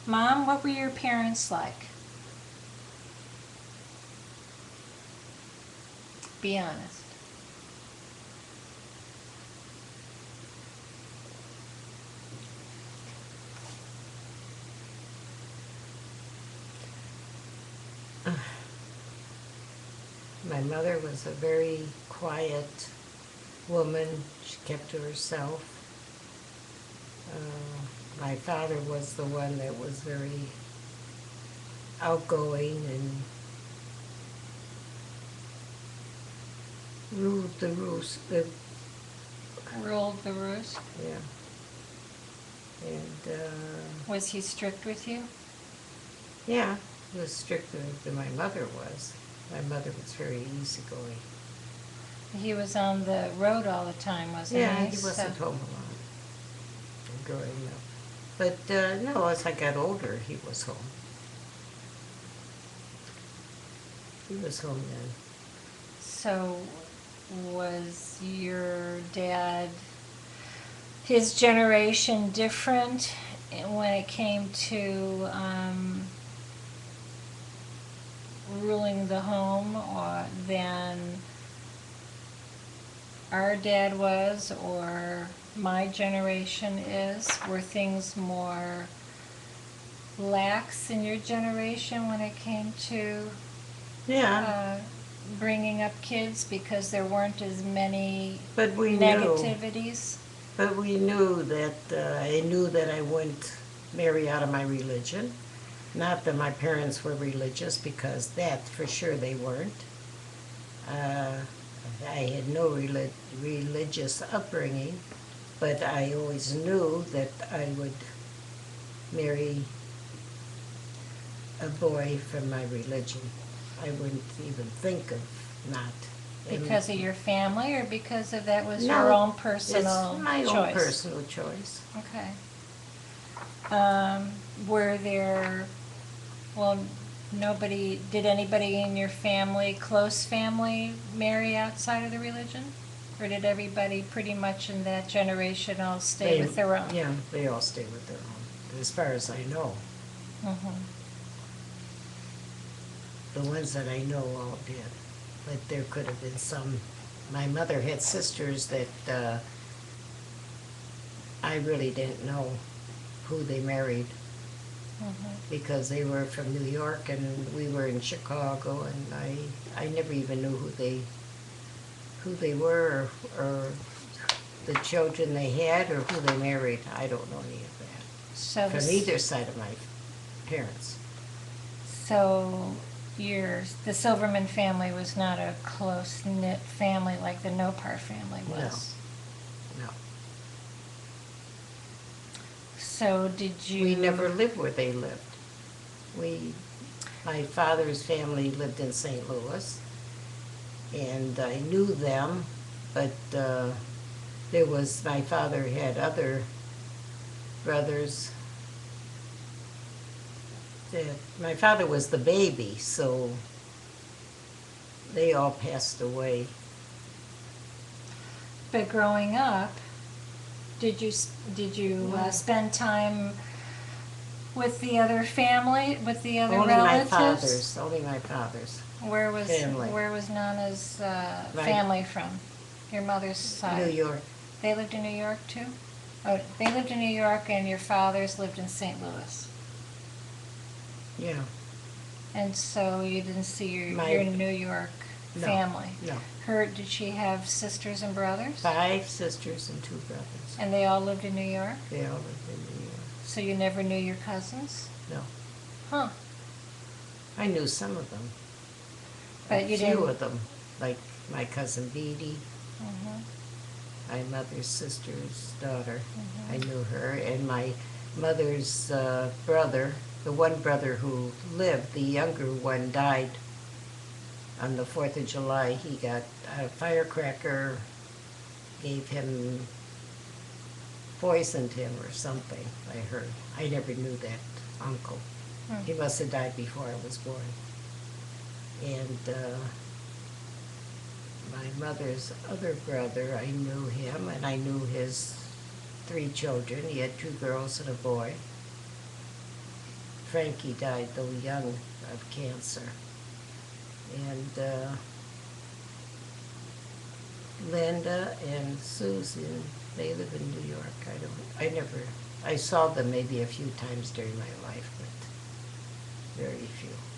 Mom, what were your parents like? Be honest. My mother was a very quiet woman. She kept to herself. My father was the one that was very outgoing and ruled the roost. Ruled the roost. Yeah. And Was he strict with you? yeah, he was stricter than my mother was. My mother was very easygoing. He was on the road all the time, wasn't Yeah, he? he So, wasn't home a lot growing up. But no, as I got older, he was home. He was home then. so was your dad, his generation different when it came to ruling the home or than our dad was or my generation is? Were things more lax in your generation when it came to Yeah, uh, bringing up kids because there weren't as many but we knew. negativities? But we knew that I knew that I wouldn't marry out of my religion. Not that my parents were religious, because that for sure they weren't. Uh, I had no religious upbringing, but I always knew that I would marry a boy from my religion. I wouldn't even think of not. Because of your family or because of that was your No, own it's personal my own choice? personal choice. Okay. Were there, well, nobody, did anybody in your family, close family, marry outside of the religion? Or did everybody pretty much in that generation all stay with their own? Yeah, they all stay with their own, as far as I know. Mhm. The ones that I know all did. But there could have been some. My mother had sisters that I really didn't know who they married, Mhm. because they were from New York and we were in Chicago, and I never even knew who they were, or the children they had, or who they married. I don't know any of So that from this, either side of my parents. so the Silverman family was not a close knit family like the Nopar family No, was. no. So did you? We never lived where they lived. We, my father's family lived in St. Louis, and I knew them, but there was, my father had other brothers that, my father was the baby, so they all passed away. But growing up, did you Yeah. spend time with the other family, with the other Only my relatives? father's, only my father's Where was family. where was Nana's My family from? Your mother's side. New York. They lived in New York too? Oh, they lived in New York and your father's lived in St. Louis. Yeah. And so you didn't see My your New York No, family. no. Did she have sisters and brothers? 5 sisters and 2 brothers. And they all lived in New York? They all lived in New York. So you never knew your cousins? No, Huh. I knew some of them. A But you few didn't. of them, like my cousin Beatty, Mhm. my mother's sister's daughter. I Mhm. knew her, and my mother's brother, the one brother who lived, the younger one died on the 4th of July. He got a firecracker, gave him, poisoned him or something, I heard. I never knew that uncle. Hmm. He must have died before I was born. And my mother's other brother, I knew him, and I knew his 3 children. He had 2 girls and a boy. Frankie died, though young, of cancer. And Linda and Susan, they live in New York. I saw them maybe a few times during my life, but very few.